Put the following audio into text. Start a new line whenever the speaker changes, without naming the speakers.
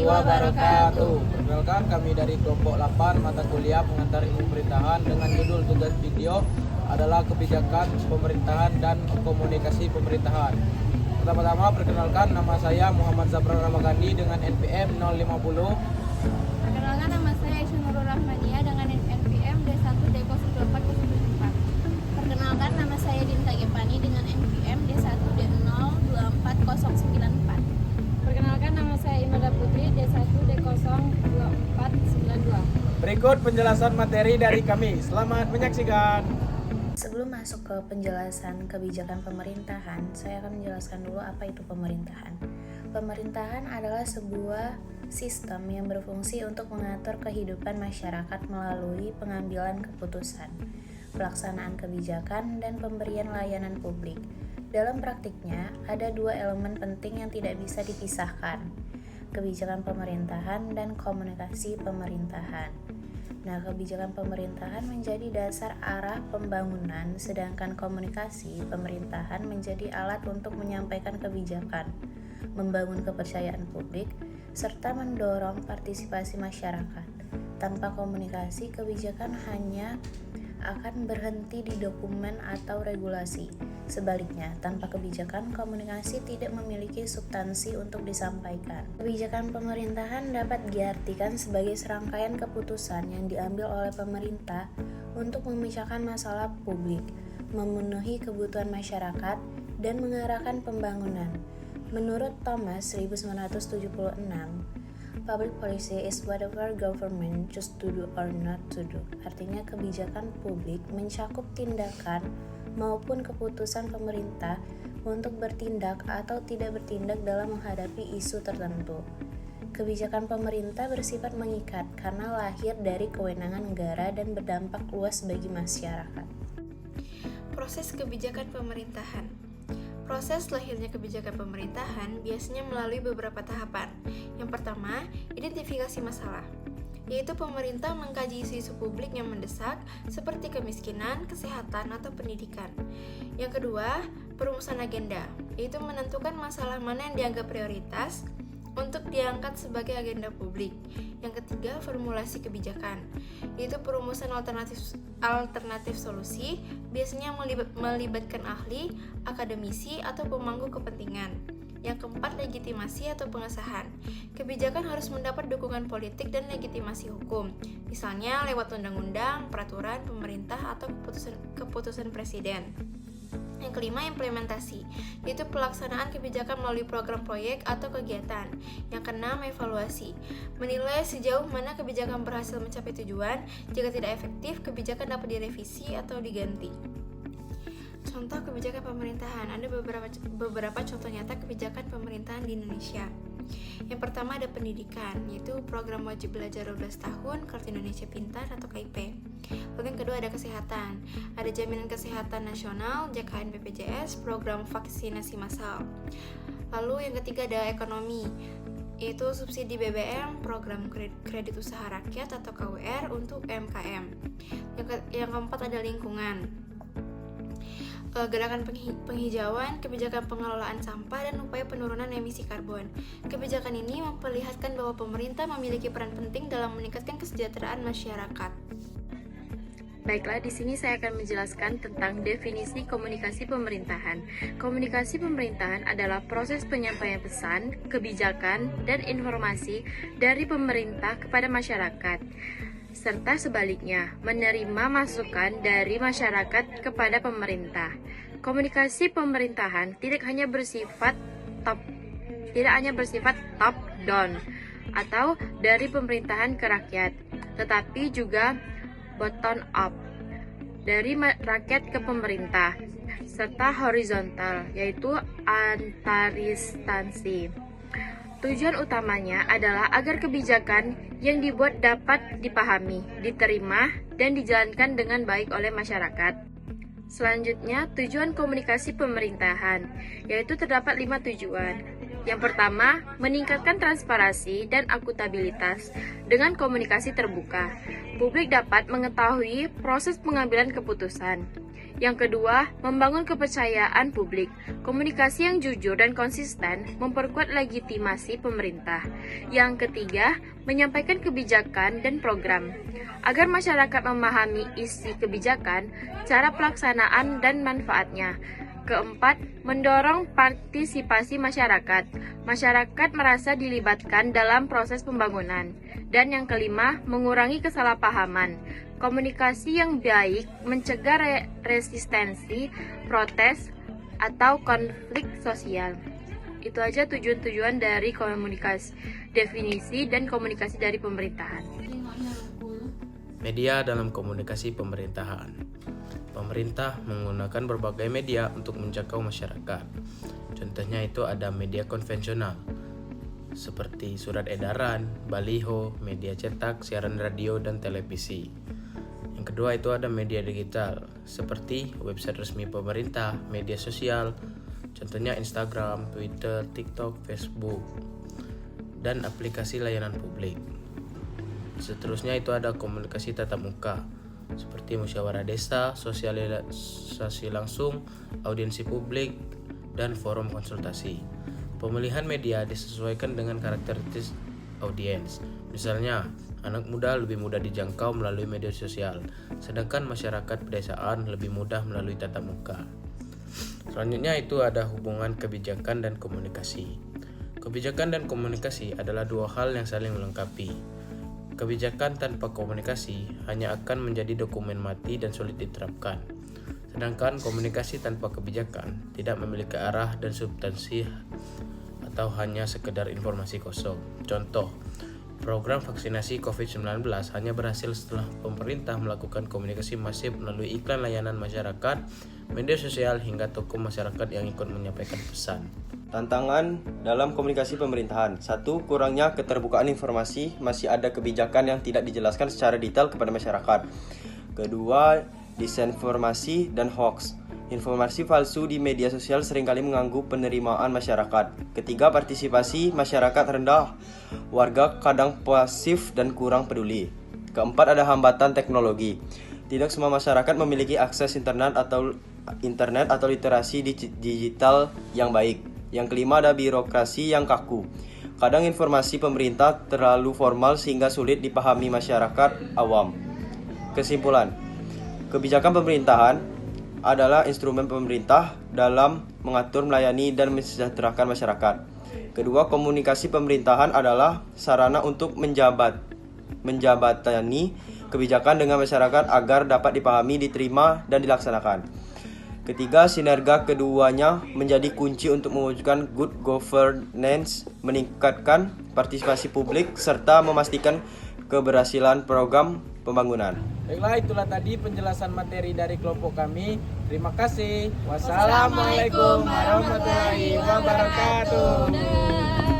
wabarakatuh. Perkenalkan, kami dari kelompok 8 mata kuliah pengantar ilmu pemerintahan dengan judul tugas video adalah kebijakan pemerintahan dan komunikasi pemerintahan. Pertama-tama perkenalkan, nama saya Muhammad Zabran Ramadhani dengan NPM 050.
Perkenalkan, nama saya Aisyah Nurul Rahmania dengan NPM D1D02404. Perkenalkan, nama saya Dinta Gepani dengan NPM D1D024094. Perkenalkan, nama saya Imelda Putri D1D02492.
Berikut penjelasan materi dari kami. Selamat menyaksikan.
Sebelum masuk ke penjelasan kebijakan pemerintahan, saya akan menjelaskan dulu apa itu pemerintahan. Pemerintahan adalah sebuah sistem yang berfungsi untuk mengatur kehidupan masyarakat melalui pengambilan keputusan, pelaksanaan kebijakan, dan pemberian layanan publik. Dalam praktiknya, ada dua elemen penting yang tidak bisa dipisahkan: kebijakan pemerintahan dan komunikasi pemerintahan. Nah, kebijakan pemerintahan menjadi dasar arah pembangunan, sedangkan komunikasi pemerintahan menjadi alat untuk menyampaikan kebijakan, membangun kepercayaan publik, serta mendorong partisipasi masyarakat. Tanpa komunikasi, kebijakan hanya akan berhenti di dokumen atau regulasi. Sebaliknya, tanpa kebijakan, komunikasi tidak memiliki substansi untuk disampaikan. Kebijakan pemerintahan dapat diartikan sebagai serangkaian keputusan yang diambil oleh pemerintah untuk memecahkan masalah publik, memenuhi kebutuhan masyarakat, dan mengarahkan pembangunan. Menurut Thomas 1976, public policy is whatever government choose to do or not to do. Artinya, kebijakan publik mencakup tindakan maupun keputusan pemerintah untuk bertindak atau tidak bertindak dalam menghadapi isu tertentu. Kebijakan pemerintah bersifat mengikat karena lahir dari kewenangan negara dan berdampak luas bagi masyarakat.
Proses kebijakan pemerintahan. Proses lahirnya kebijakan pemerintahan biasanya melalui beberapa tahapan. Yang pertama, identifikasi masalah, yaitu pemerintah mengkaji isu-isu publik yang mendesak seperti kemiskinan, kesehatan, atau pendidikan. Yang kedua, perumusan agenda, yaitu menentukan masalah mana yang dianggap prioritas untuk diangkat sebagai agenda publik. Yang ketiga, formulasi kebijakan, yaitu perumusan alternatif solusi, biasanya melibatkan ahli, akademisi, atau pemangku kepentingan. Yang keempat, legitimasi atau pengesahan. Kebijakan harus mendapat dukungan politik dan legitimasi hukum, misalnya lewat undang-undang, peraturan pemerintah, atau keputusan presiden. Yang kelima, implementasi, yaitu pelaksanaan kebijakan melalui program proyek atau kegiatan. Yang keenam, evaluasi, menilai sejauh mana kebijakan berhasil mencapai tujuan. Jika tidak efektif, kebijakan dapat direvisi atau diganti. Contoh kebijakan pemerintahan. Ada beberapa contoh nyata kebijakan pemerintahan di Indonesia. Yang pertama ada pendidikan, yaitu program wajib belajar 12 tahun, Kartu Indonesia Pintar atau KIP. Lalu yang kedua ada kesehatan, ada jaminan kesehatan nasional, JKN BPJS, program vaksinasi massal. Lalu yang ketiga ada ekonomi, yaitu subsidi BBM, program kredit usaha rakyat atau KUR untuk UMKM. Yang keempat ada lingkungan, gerakan penghijauan, kebijakan pengelolaan sampah, dan upaya penurunan emisi karbon. Kebijakan ini memperlihatkan bahwa pemerintah memiliki peran penting dalam meningkatkan kesejahteraan masyarakat.
Baiklah, di sini saya akan menjelaskan tentang definisi komunikasi pemerintahan. Komunikasi pemerintahan adalah proses penyampaian pesan, kebijakan, dan informasi dari pemerintah kepada masyarakat, serta sebaliknya, menerima masukan dari masyarakat kepada pemerintah. Komunikasi pemerintahan tidak hanya bersifat top down atau dari pemerintahan ke rakyat, tetapi juga bottom up, dari rakyat ke pemerintah, serta horizontal, yaitu antarinstansi. Tujuan utamanya adalah agar kebijakan yang dibuat dapat dipahami, diterima, dan dijalankan dengan baik oleh masyarakat. Selanjutnya, tujuan komunikasi pemerintahan, yaitu terdapat 5 tujuan. Yang pertama, meningkatkan transparansi dan akuntabilitas dengan komunikasi terbuka. Publik dapat mengetahui proses pengambilan keputusan.
Yang kedua, membangun kepercayaan publik. Komunikasi yang jujur dan konsisten memperkuat legitimasi pemerintah. Yang ketiga, menyampaikan kebijakan dan program. Agar masyarakat memahami isi kebijakan, cara pelaksanaan dan manfaatnya. Keempat, mendorong partisipasi masyarakat. Masyarakat merasa dilibatkan dalam proses pembangunan. Dan yang kelima, mengurangi kesalahpahaman. Komunikasi yang baik mencegah resistensi, protes, atau konflik sosial. Itu aja tujuan-tujuan dari komunikasi, definisi dan komunikasi dari pemerintahan.
Media dalam komunikasi pemerintahan. Pemerintah menggunakan berbagai media untuk menjangkau masyarakat. Contohnya itu ada media konvensional, seperti surat edaran, baliho, media cetak, siaran radio, dan televisi. Yang kedua itu ada media digital, seperti website resmi pemerintah, media sosial, contohnya Instagram, Twitter, TikTok, Facebook, dan aplikasi layanan publik. Seterusnya itu ada komunikasi tatap muka, seperti musyawarah desa, sosialisasi langsung, audiensi publik, dan forum konsultasi. Pemilihan media disesuaikan dengan karakteristik audiens. Misalnya, anak muda lebih mudah dijangkau melalui media sosial, sedangkan masyarakat pedesaan lebih mudah melalui tatap muka. Selanjutnya itu ada hubungan kebijakan dan komunikasi. Kebijakan dan komunikasi adalah dua hal yang saling melengkapi. Kebijakan tanpa komunikasi hanya akan menjadi dokumen mati dan sulit diterapkan. Sedangkan komunikasi tanpa kebijakan tidak memiliki arah dan substansi atau hanya sekedar informasi kosong. Contoh, program vaksinasi COVID-19 hanya berhasil setelah pemerintah melakukan komunikasi masif melalui iklan layanan masyarakat, media sosial, hingga tokoh masyarakat yang ikut menyampaikan pesan.
Tantangan dalam komunikasi pemerintahan. 1. Kurangnya keterbukaan informasi, masih ada kebijakan yang tidak dijelaskan secara detail kepada masyarakat. Kedua, disinformasi dan hoax. Informasi palsu di media sosial seringkali mengganggu penerimaan masyarakat. Ketiga, partisipasi masyarakat rendah. Warga kadang pasif dan kurang peduli. Keempat, ada hambatan teknologi. Tidak semua masyarakat memiliki akses internet atau literasi digital yang baik. Yang kelima, ada birokrasi yang kaku. Kadang informasi pemerintah terlalu formal sehingga sulit dipahami masyarakat awam. Kesimpulan, kebijakan pemerintahan adalah instrumen pemerintah dalam mengatur, melayani, dan mensejahterakan masyarakat. Kedua, komunikasi pemerintahan adalah sarana untuk menjabatani kebijakan dengan masyarakat agar dapat dipahami, diterima, dan dilaksanakan. Ketiga, sinergi keduanya menjadi kunci untuk mewujudkan good governance, meningkatkan partisipasi publik, serta memastikan keberhasilan program pembangunan.
Baiklah, itulah tadi penjelasan materi dari kelompok kami. Terima kasih. Wassalamualaikum warahmatullahi wabarakatuh.